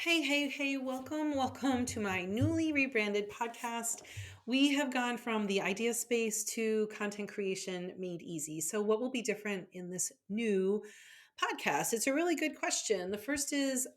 Hey, welcome to my newly rebranded podcast. We have gone from the idea space to content creation made easy. So, what will be different in this new podcast? It's a really good question. The first is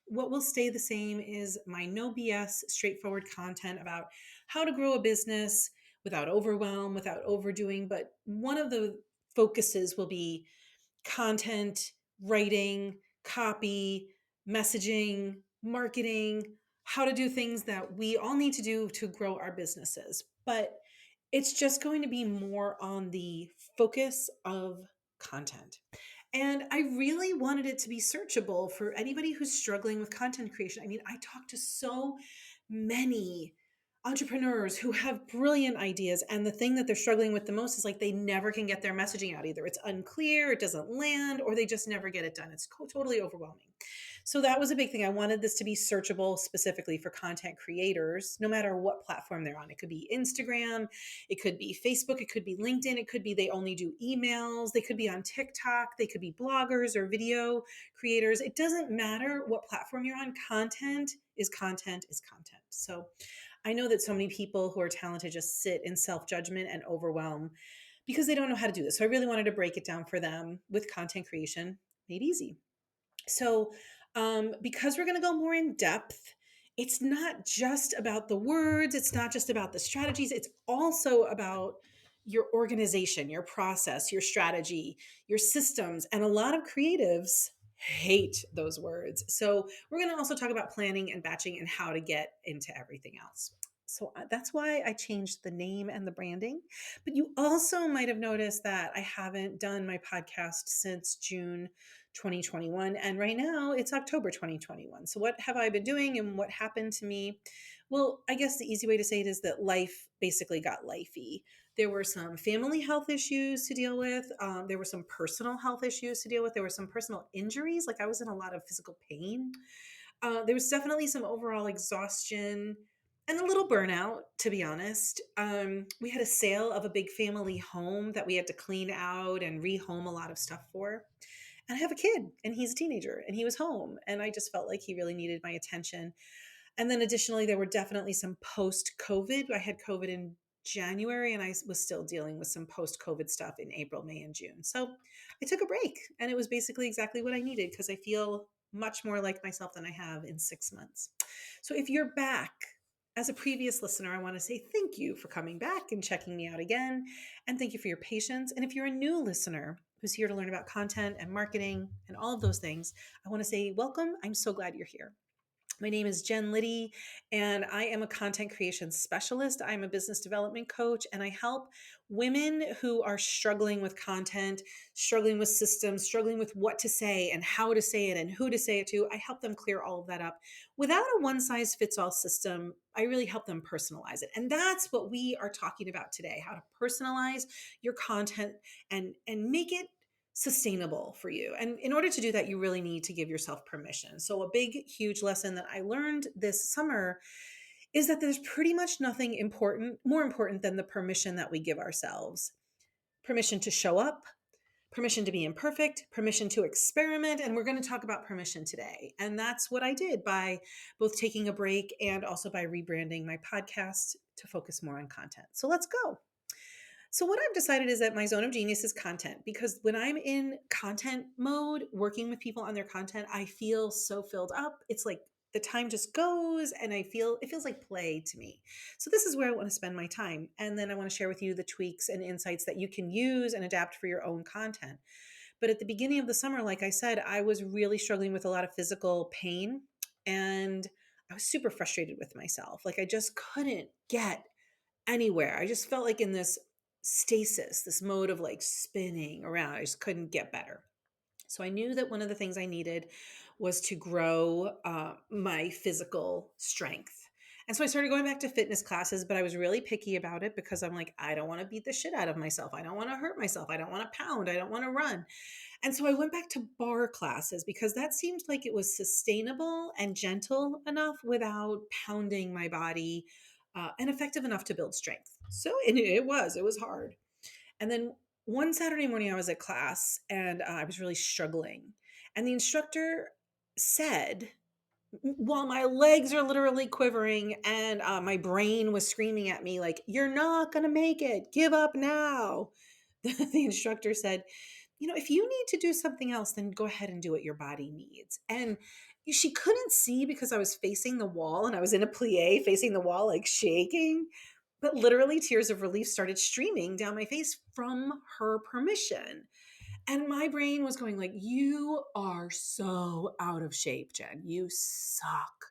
what will stay the same is my no BS, straightforward content about how to grow a business without overwhelm, without overdoing. But one of the focuses will be content, writing, copy, messaging, marketing, how to do things that we all need to do to grow our businesses. But it's just going to be more on the focus of content. And I really wanted it to be searchable for anybody who's struggling with content creation. I mean, I talk to so many entrepreneurs who have brilliant ideas, and the thing that they're struggling with the most is like they never can get their messaging out. Either it's unclear, it doesn't land, or they just never get it done. It's totally overwhelming. So that was a big thing. I wanted this to be searchable specifically for content creators, no matter what platform they're on. It could be Instagram, it could be Facebook, it could be LinkedIn, it could be they only do emails, they could be on TikTok, they could be bloggers or video creators. It doesn't matter what platform you're on. Content is content is content. So I know that so many people who are talented just sit in self judgment and overwhelm because they don't know how to do this. So I really wanted to break it down for them with content creation made easy. So, because we're going to go more in depth, it's not just about the words, it's not just about the strategies, it's also about your organization, your process, your strategy, your systems. And a lot of creatives hate those words. So, we're going to also talk about planning and batching and how to get into everything else. So that's why I changed the name and the branding. But you also might have noticed that I haven't done my podcast since June 2021. And right now it's October 2021. So, what have I been doing and what happened to me? Well, I guess the easy way to say it is that life basically got lifey. There were some family health issues to deal with. There were some personal health issues to deal with. There were some personal injuries. Like I was in a lot of physical pain. There was definitely some overall exhaustion and a little burnout, to be honest. We had a sale of a big family home that we had to clean out and rehome a lot of stuff for. And I have a kid and he's a teenager and he was home. And I just felt like he really needed my attention. And then additionally, there were definitely some post COVID. I had COVID in January and I was still dealing with some post COVID stuff in April, May, and June. So I took a break and it was basically exactly what I needed because I feel much more like myself than I have in 6 months. So if you're back, as a previous listener, I want to say thank you for coming back and checking me out again. And thank you for your patience. And if you're a new listener who's here to learn about content and marketing and all of those things, I want to say welcome. I'm so glad you're here. My name is Jen Liddy, and I am a content creation specialist. I'm a business development coach, and I help women who are struggling with content, struggling with systems, struggling with what to say and how to say it and who to say it to. I help them clear all of that up without a one size fits all system. I really help them personalize it. And that's what we are talking about today, how to personalize your content and make it sustainable for you. And in order to do that, you really need to give yourself permission. So, a big, huge lesson that I learned this summer is that there's pretty much nothing more important than the permission that we give ourselves. Permission to show up, permission to be imperfect, permission to experiment. And we're going to talk about permission today. And that's what I did by both taking a break and also by rebranding my podcast to focus more on content. So, let's go. So, what I've decided is that my zone of genius is content because when I'm in content mode, working with people on their content, I feel so filled up. It's like the time just goes and it feels like play to me. So, this is where I want to spend my time. And then I want to share with you the tweaks and insights that you can use and adapt for your own content. But at the beginning of the summer, like I said, I was really struggling with a lot of physical pain and I was super frustrated with myself. Like I just couldn't get anywhere. I just felt like in this stasis, this mode of like spinning around. I just couldn't get better. So I knew that one of the things I needed was to grow my physical strength. And so I started going back to fitness classes, but I was really picky about it because I'm like, I don't want to beat the shit out of myself. I don't want to hurt myself. I don't want to pound. I don't want to run. And so I went back to bar classes because that seemed like it was sustainable and gentle enough without pounding my body and effective enough to build strength. So and it was hard. And then one Saturday morning, I was at class and I was really struggling. And the instructor said, while my legs are literally quivering and my brain was screaming at me like, "You're not going to make it, give up now." The instructor said, if you need to do something else, then go ahead and do what your body needs. And she couldn't see because I was facing the wall and I was in a plie facing the wall, like shaking. But literally, tears of relief started streaming down my face from her permission. And my brain was going like, "You are so out of shape, Jen. You suck."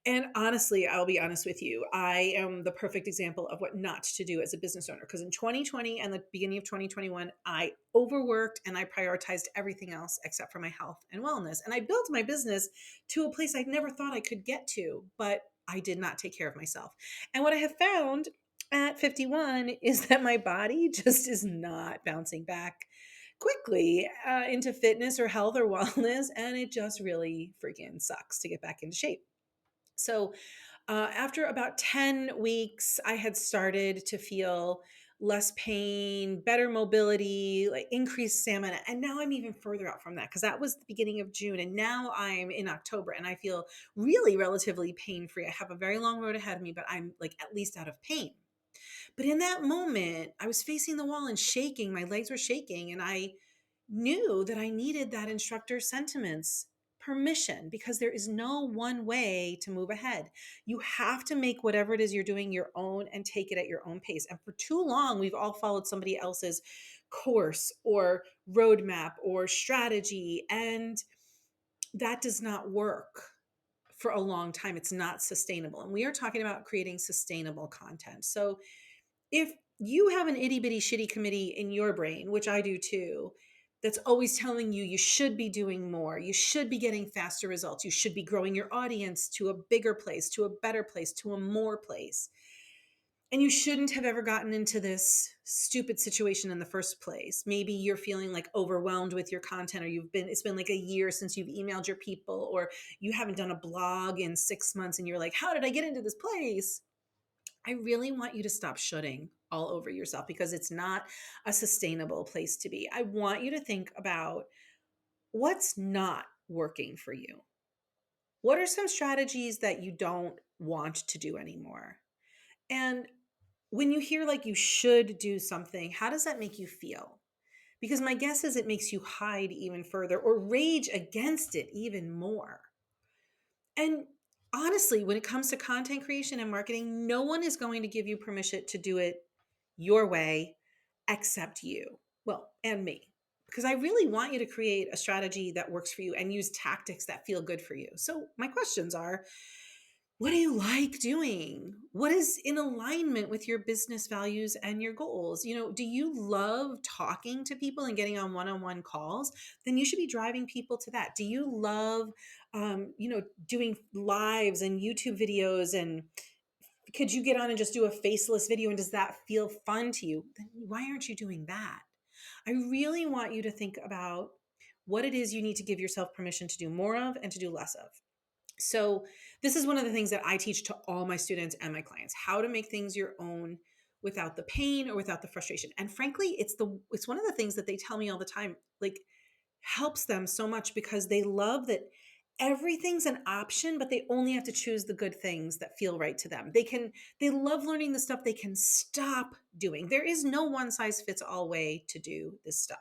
And honestly, I'll be honest with you, I am the perfect example of what not to do as a business owner. Because in 2020 and the beginning of 2021, I overworked and I prioritized everything else except for my health and wellness. And I built my business to a place I never thought I could get to, but I did not take care of myself. And what I have found at 51 is that my body just is not bouncing back quickly into fitness or health or wellness. And it just really freaking sucks to get back into shape. So, after about 10 weeks, I had started to feel less pain, better mobility, like increased stamina. And now I'm even further out from that because that was the beginning of June. And now I'm in October and I feel really relatively pain free. I have a very long road ahead of me, but I'm like at least out of pain. But in that moment, I was facing the wall and shaking. My legs were shaking. And I knew that I needed that instructor's sentiments, permission, because there is no one way to move ahead. You have to make whatever it is you're doing your own and take it at your own pace. And for too long, we've all followed somebody else's course or roadmap or strategy. And that does not work for a long time. It's not sustainable. And we are talking about creating sustainable content. So if you have an itty bitty shitty committee in your brain, which I do too, that's always telling you you should be doing more, you should be getting faster results, you should be growing your audience to a bigger place, to a better place, to a more place. And you shouldn't have ever gotten into this stupid situation in the first place. Maybe you're feeling like overwhelmed with your content, or it's been like a year since you've emailed your people, or you haven't done a blog in 6 months and you're like, how did I get into this place? I really want you to stop shooting all over yourself because it's not a sustainable place to be. I want you to think about what's not working for you. What are some strategies that you don't want to do anymore? And when you hear like you should do something, how does that make you feel? Because my guess is it makes you hide even further or rage against it even more. And honestly, when it comes to content creation and marketing, no one is going to give you permission to do it your way except you. Well, and me. Because I really want you to create a strategy that works for you and use tactics that feel good for you. So, my questions are, what do you like doing? What is in alignment with your business values and your goals? Do you love talking to people and getting on one-on-one calls? Then you should be driving people to that. Do you love, doing lives and YouTube videos? And could you get on and just do a faceless video? And does that feel fun to you? Then why aren't you doing that? I really want you to think about what it is you need to give yourself permission to do more of and to do less of. So, this is one of the things that I teach to all my students and my clients, how to make things your own without the pain or without the frustration. And frankly, it's one of the things that they tell me all the time, like helps them so much because they love that everything's an option, but they only have to choose the good things that feel right to them. They love learning the stuff they can stop doing. There is no one size fits all way to do this stuff.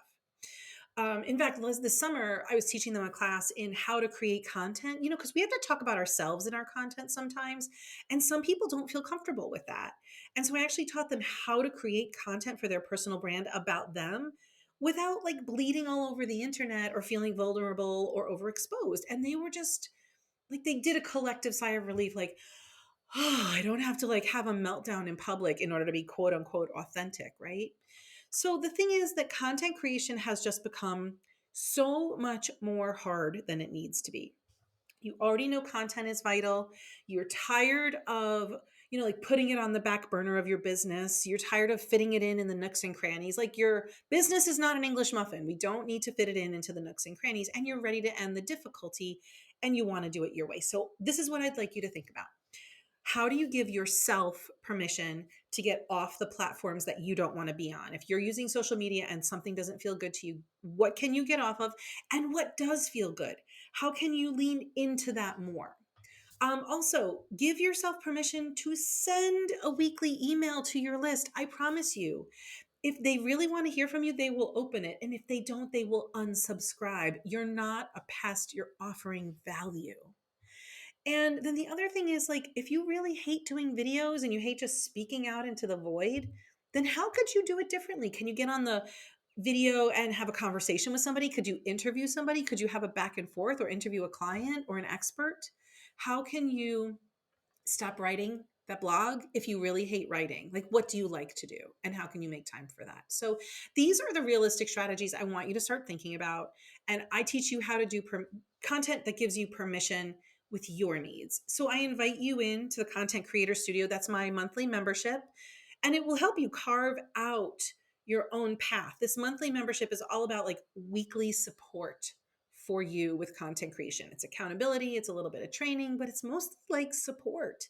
In fact, this summer, I was teaching them a class in how to create content, because we have to talk about ourselves in our content sometimes. And some people don't feel comfortable with that. And so I actually taught them how to create content for their personal brand about them without like bleeding all over the internet or feeling vulnerable or overexposed. And they were just like, they did a collective sigh of relief, like, oh, I don't have to like have a meltdown in public in order to be quote unquote authentic, right? So the thing is that content creation has just become so much more hard than it needs to be. You already know content is vital. You're tired of, like putting it on the back burner of your business. You're tired of fitting it in the nooks and crannies. Like your business is not an English muffin. We don't need to fit it into the nooks and crannies. And you're ready to end the difficulty and you want to do it your way. So this is what I'd like you to think about. How do you give yourself permission to get off the platforms that you don't want to be on? If you're using social media and something doesn't feel good to you, what can you get off of? And what does feel good? How can you lean into that more? Also, give yourself permission to send a weekly email to your list. I promise you, if they really want to hear from you, they will open it. And if they don't, they will unsubscribe. You're not a pest, you're offering value. And then the other thing is, like, if you really hate doing videos and you hate just speaking out into the void, then how could you do it differently? Can you get on the video and have a conversation with somebody? Could you interview somebody? Could you have a back and forth or interview a client or an expert? How can you stop writing that blog if you really hate writing? Like, what do you like to do and how can you make time for that? So these are the realistic strategies I want you to start thinking about, and I teach you how to do content that gives you permission with your needs. So I invite you into the Content Creator Studio. That's my monthly membership, and it will help you carve out your own path. This monthly membership is all about like weekly support for you with content creation. It's accountability, it's a little bit of training, but it's mostly like support.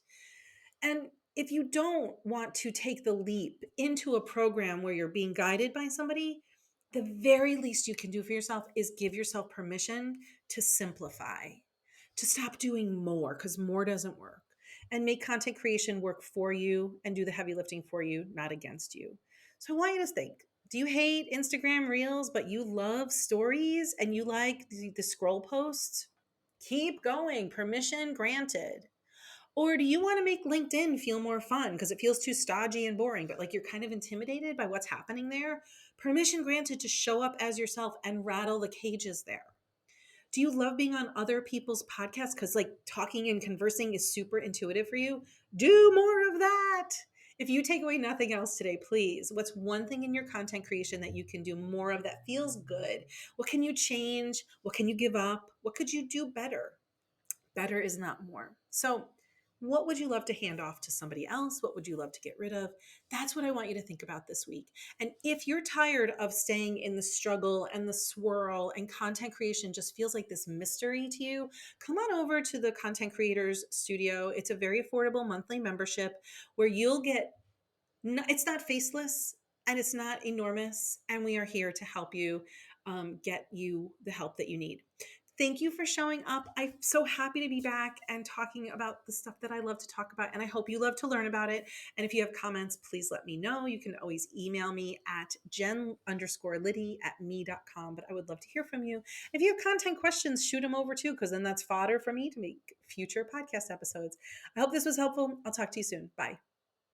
And if you don't want to take the leap into a program where you're being guided by somebody, the very least you can do for yourself is give yourself permission to simplify, to stop doing more because more doesn't work, and make content creation work for you and do the heavy lifting for you, not against you. So I want you to think, do you hate Instagram Reels, but you love stories and you like the scroll posts? Keep going, permission granted. Or do you want to make LinkedIn feel more fun because it feels too stodgy and boring, but like you're kind of intimidated by what's happening there? Permission granted to show up as yourself and rattle the cages there. Do you love being on other people's podcasts because like talking and conversing is super intuitive for you? Do more of that. If you take away nothing else today, please, what's one thing in your content creation that you can do more of that feels good? What can you change? What can you give up? What could you do better? Better is not more. So, what would you love to hand off to somebody else? What would you love to get rid of? That's what I want you to think about this week. And if you're tired of staying in the struggle and the swirl and content creation just feels like this mystery to you, come on over to the Content Creators Studio. It's a very affordable monthly membership where you'll get, it's not faceless and it's not enormous. And we are here to help you get you the help that you need. Thank you for showing up. I'm so happy to be back and talking about the stuff that I love to talk about. And I hope you love to learn about it. And if you have comments, please let me know. You can always email me at jen_liddy@me.com. But I would love to hear from you. If you have content questions, shoot them over too, because then that's fodder for me to make future podcast episodes. I hope this was helpful. I'll talk to you soon. Bye.